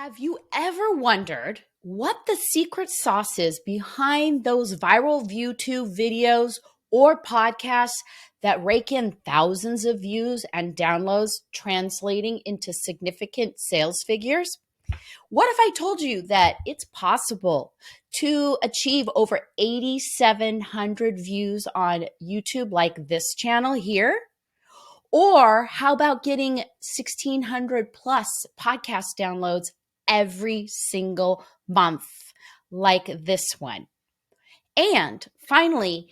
Have you ever wondered what the secret sauce is behind those viral YouTube videos or podcasts that rake in thousands of views and downloads, translating into significant sales figures? What if I told you that it's possible to achieve over 8,700 views on YouTube, like this channel here? Or how about getting 1,600 plus podcast downloads every single month, like this one? And finally,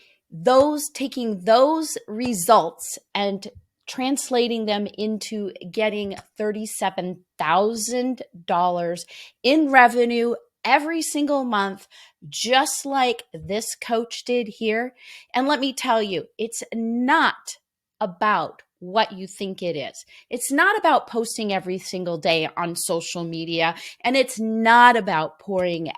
taking those results and translating them into getting $37,000 in revenue every single month, just like this coach did here. And let me tell you, it's not about what you think it is. It's not about posting every single day on social media, and it's not about pouring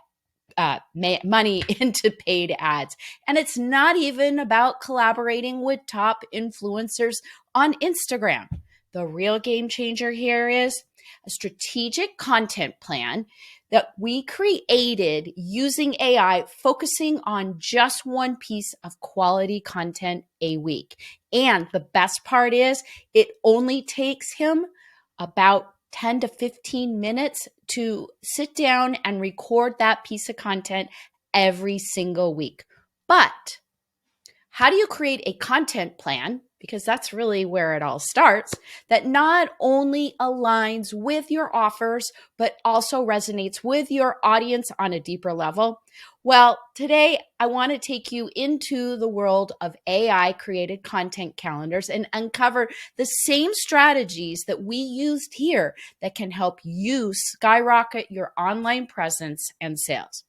money into paid ads. And it's not even about collaborating with top influencers on Instagram. The real game changer here is a strategic content plan that we created using AI, focusing on just one piece of quality content a week. And the best part is it only takes him about 10 to 15 minutes to sit down and record that piece of content every single week. But how do you create a content plan? Because that's really where it all starts, that not only aligns with your offers, but also resonates with your audience on a deeper level. Well, today I want to take you into the world of AI created content calendars and uncover the same strategies that we used here that can help you skyrocket your online presence and sales.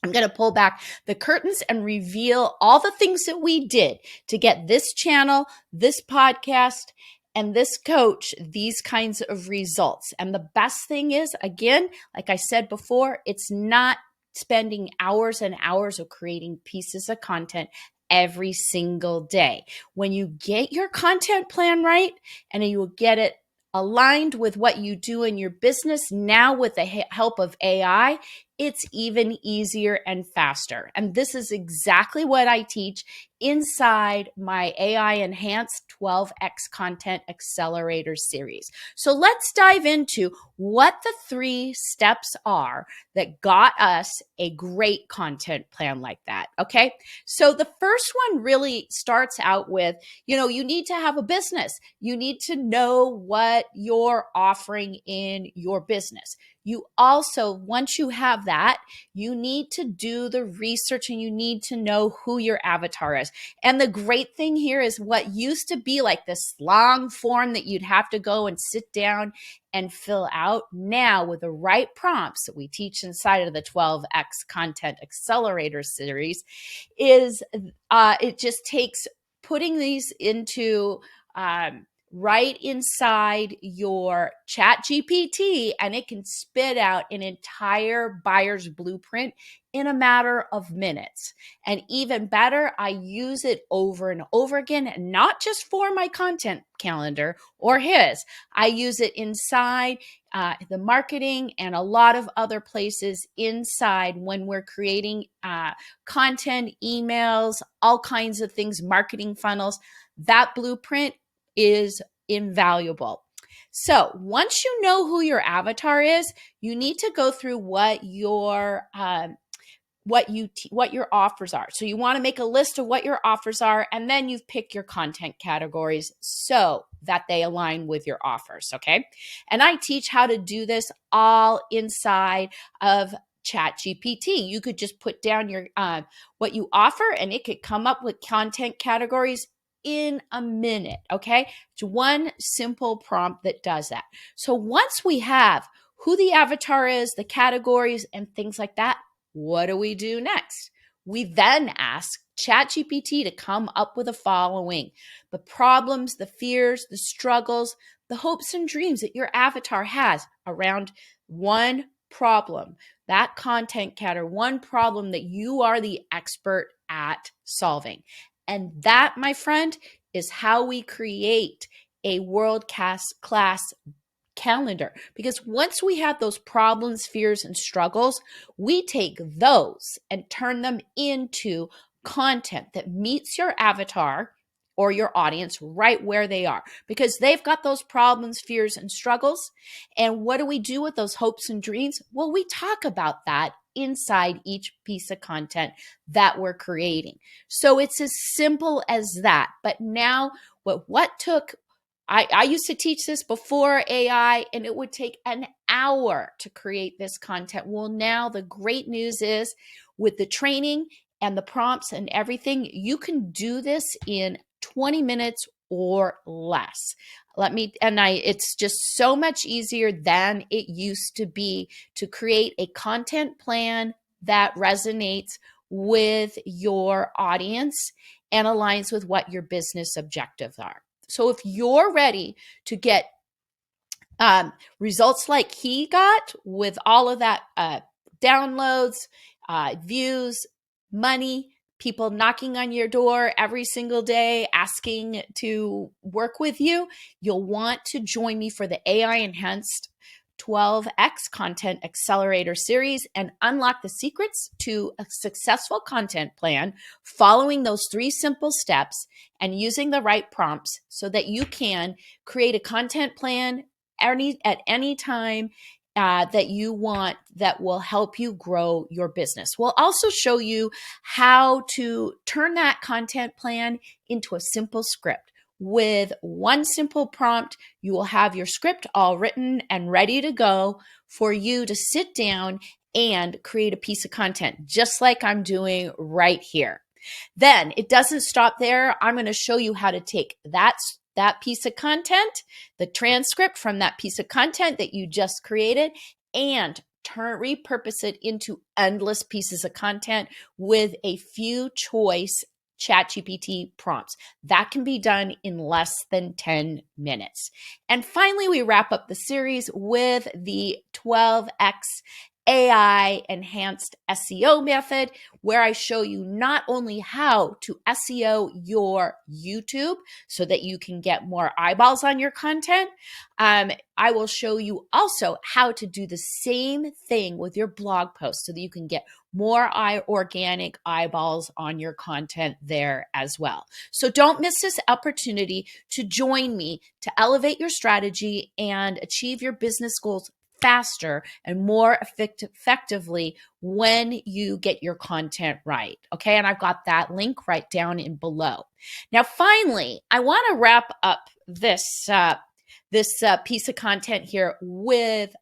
I'm going to pull back the curtains and reveal all the things that we did to get this channel, this podcast, and this coach these kinds of results. And the best thing is, again, like I said before, it's not spending hours and hours of creating pieces of content every single day. When you get your content plan right and you will get it aligned with what you do in your business, now with the help of AI, it's even easier and faster. And this is exactly what I teach inside my AI Enhanced 12X Content Accelerator series. So let's dive into what the 3 steps are that got us a great content plan like that. Okay. So the first one really starts out with, you need to have a business. You need to know what you're offering in your business. You also, once you have that, you need to do the research and you need to know who your avatar is. And the great thing here is what used to be like this long form that you'd have to go and sit down and fill out, now with the right prompts that we teach inside of the 12X Content Accelerator series, is it just takes putting these into right inside your chat GPT, and it can spit out an entire buyer's blueprint in a matter of minutes. And even better, I use it over and over again, not just for my content calendar or his. I use it inside the marketing and a lot of other places inside when we're creating content, emails, all kinds of things, marketing funnels. That blueprint is invaluable. So once you know who your avatar is, you need to go through what your offers are. So you want to make a list of what your offers are, and then you pick your content categories so that they align with your offers. Okay. And I teach how to do this all inside of ChatGPT. You could just put down your what you offer, and it could come up with content categories in a minute. Okay. It's one simple prompt that does that. So once we have who the avatar is, the categories, and things like that, what do we do next? We then ask ChatGPT to come up with the following: the problems, the fears, the struggles, the hopes and dreams that your avatar has around one problem, that content category, one problem that you are the expert at solving. And that, my friend, is how we create a world-class calendar. Because once we have those problems, fears, and struggles, we take those and turn them into content that meets your avatar or your audience right where they are, because they've got those problems, fears, and struggles. And what do we do with those hopes and dreams? Well, we talk about that inside each piece of content that we're creating. So it's as simple as that. But now, what took, I used to teach this before AI, and it would take an hour to create this content. Well, now the great news is, with the training and the prompts and everything, you can do this in 20 minutes or less. It's just so much easier than it used to be to create a content plan that resonates with your audience and aligns with what your business objectives are. So if you're ready to get results like he got with all of that downloads, views, money, people knocking on your door every single day asking to work with you, you'll want to join me for the AI Enhanced 12X Content Accelerator Series and unlock the secrets to a successful content plan, following those 3 simple steps and using the right prompts so that you can create a content plan at any time that you want, that will help you grow your business. We'll also show you how to turn that content plan into a simple script. With one simple prompt, you will have your script all written and ready to go for you to sit down and create a piece of content, just like I'm doing right here. Then it doesn't stop there. I'm going to show you how to take that piece of content, the transcript from that piece of content that you just created, and repurpose it into endless pieces of content with a few choice ChatGPT prompts. That can be done in less than 10 minutes. And finally, we wrap up the series with the 12X AI enhanced SEO method, where I show you not only how to SEO your YouTube so that you can get more eyeballs on your content, I will show you also how to do the same thing with your blog post so that you can get more organic eyeballs on your content there as well. So don't miss this opportunity to join me to elevate your strategy and achieve your business goals faster and more effectively when you get your content right. Okay, and I've got that link right down in below. Now, finally, I want to wrap up this piece of content here with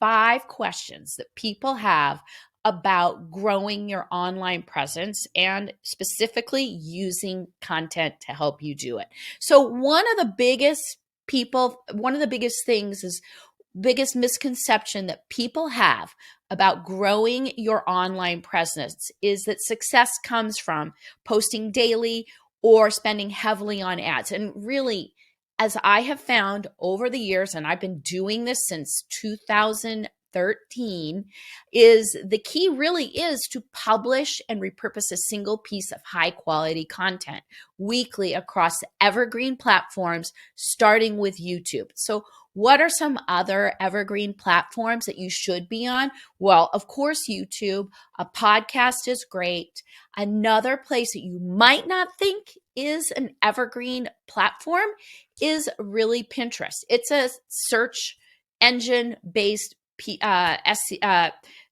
5 questions that people have about growing your online presence and specifically using content to help you do it. So one of the biggest misconception that people have about growing your online presence is that success comes from posting daily or spending heavily on ads. And really, as I have found over the years, and I've been doing this since 2013, is the key really is to publish and repurpose a single piece of high quality content weekly across evergreen platforms, starting with YouTube. So what are some other evergreen platforms that you should be on? Well, of course, YouTube. A podcast is great. Another place that you might not think is an evergreen platform is really Pinterest. It's a search engine-based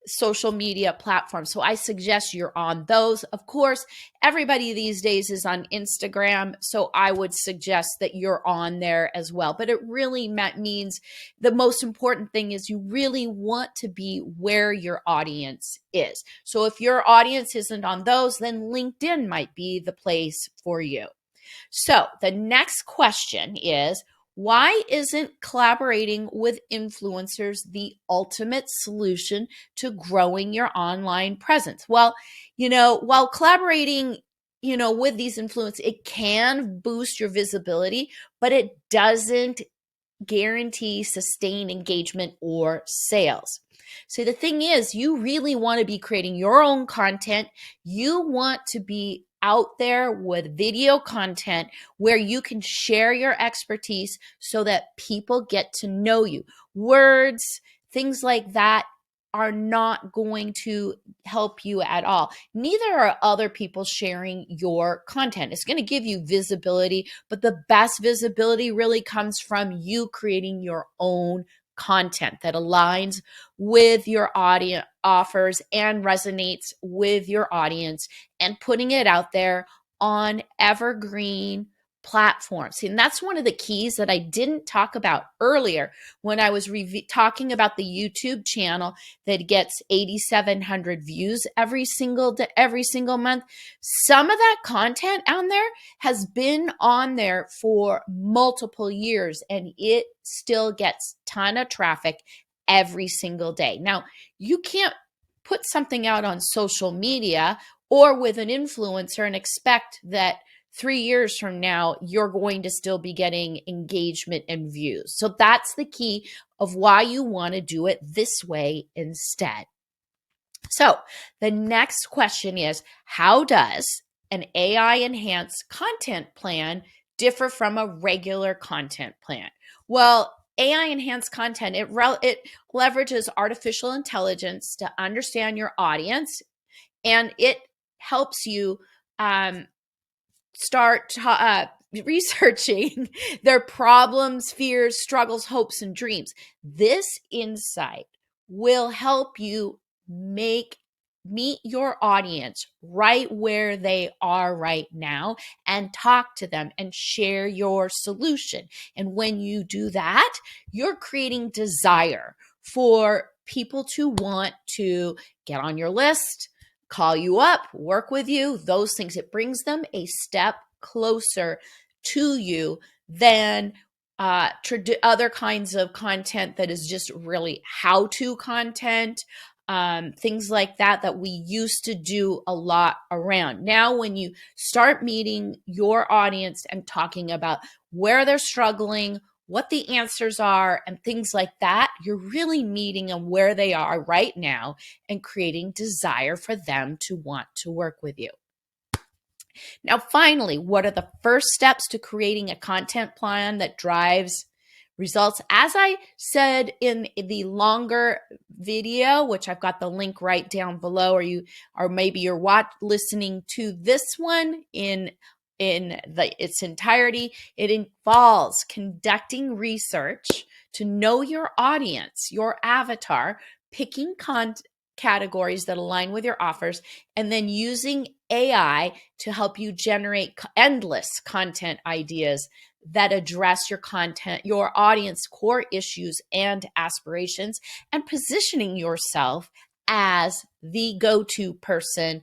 social media platform. So I suggest you're on those. Of course, everybody these days is on Instagram, so I would suggest that you're on there as well. But it really means the most important thing is you really want to be where your audience is. So if your audience isn't on those, then LinkedIn might be the place for you. So the next question is, why isn't collaborating with influencers the ultimate solution to growing your online presence? Well, while collaborating, with these influencers, it can boost your visibility, but it doesn't guarantee sustained engagement or sales. So the thing is, you really want to be creating your own content. You want to be out there with video content where you can share your expertise so that people get to know you. Words, things like that are not going to help you at all. Neither are other people sharing your content. It's going to give you visibility, but the best visibility really comes from you creating your own content that aligns with your audience offers and resonates with your audience, and putting it out there on evergreen platforms. And that's one of the keys that I didn't talk about earlier when I was talking about the YouTube channel that gets 8,700 views every single month. Some of that content on there has been on there for multiple years, and it still gets a ton of traffic every single day. Now, you can't put something out on social media or with an influencer and expect that 3 years from now, you're going to still be getting engagement and views. So that's the key of why you want to do it this way instead. So the next question is, how does an AI enhanced content plan differ from a regular content plan? Well, AI enhanced content, it leverages artificial intelligence to understand your audience, and it helps you start researching their problems, fears, struggles, hopes, and dreams. This insight will help you meet your audience right where they are right now and talk to them and share your solution. And when you do that, you're creating desire for people to want to get on your list, call you up, work with you, those things. It brings them a step closer to you than other kinds of content that is just really how-to content, things like that we used to do a lot around. Now, when you start meeting your audience and talking about where they're struggling, what the answers are, and things like that, you're really meeting them where they are right now and creating desire for them to want to work with you. Now, finally, what are the first steps to creating a content plan that drives results? As I said in the longer video, which I've got the link right down below, or maybe you're listening to this one in its entirety, it involves conducting research to know your audience, your avatar, picking categories that align with your offers, and then using AI to help you generate endless content ideas that address your audience core issues and aspirations, and positioning yourself as the go-to person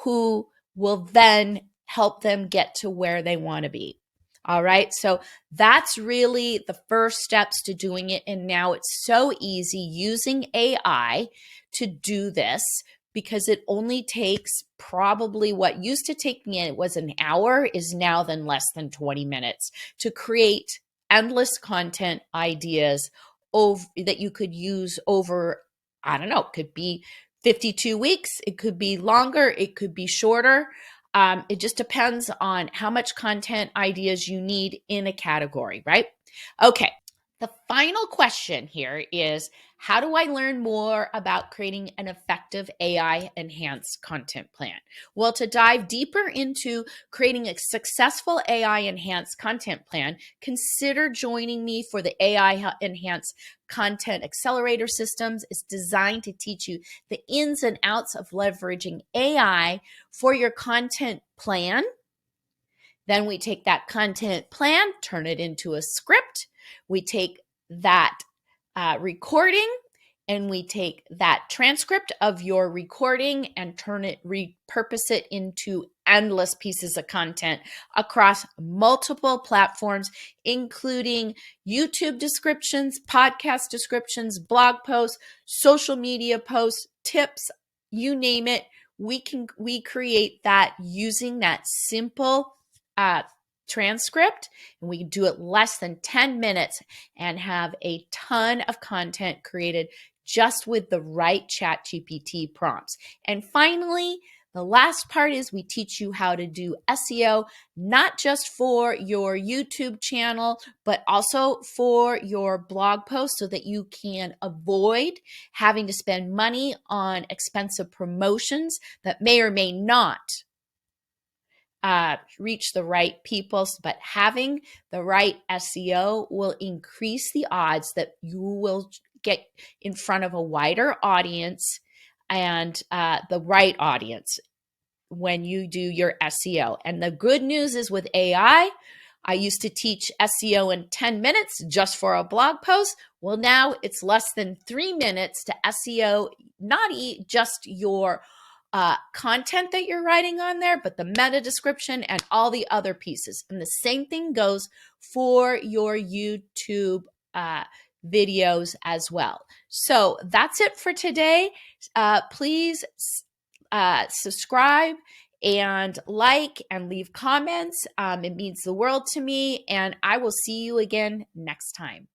who will then help them get to where they want to be. All right. So that's really the first steps to doing it. And now it's so easy using AI to do this, because it only takes probably what used to take me, it was an hour, is now then less than 20 minutes to create endless content ideas that you could use over, I don't know, it could be 52 weeks, it could be longer, it could be shorter. It just depends on how much content ideas you need in a category, right? Okay. The final question here is, how do I learn more about creating an effective AI enhanced content plan? Well, to dive deeper into creating a successful AI enhanced content plan, consider joining me for the AI enhanced content accelerator systems. It's designed to teach you the ins and outs of leveraging AI for your content plan. Then we take that content plan, turn it into a script. We take that recording, and we take that transcript of your recording and repurpose it into endless pieces of content across multiple platforms, including YouTube descriptions, podcast descriptions, blog posts, social media posts, tips, you name it. We create that using that simple transcript, and we can do it less than 10 minutes and have a ton of content created just with the right ChatGPT prompts. And finally, The last part is we teach you how to do SEO, not just for your YouTube channel, but also for your blog posts so that you can avoid having to spend money on expensive promotions that may or may not reach the right people, but having the right SEO will increase the odds that you will get in front of a wider audience and the right audience when you do your SEO. And the good news is with AI, I used to teach SEO in 10 minutes just for a blog post. Well, now it's less than 3 minutes to SEO, not just your content that you're writing on there, but the meta description and all the other pieces. And the same thing goes for your YouTube videos as well. So that's it for today. Please subscribe and like and leave comments. It means the world to me, and I will see you again next time.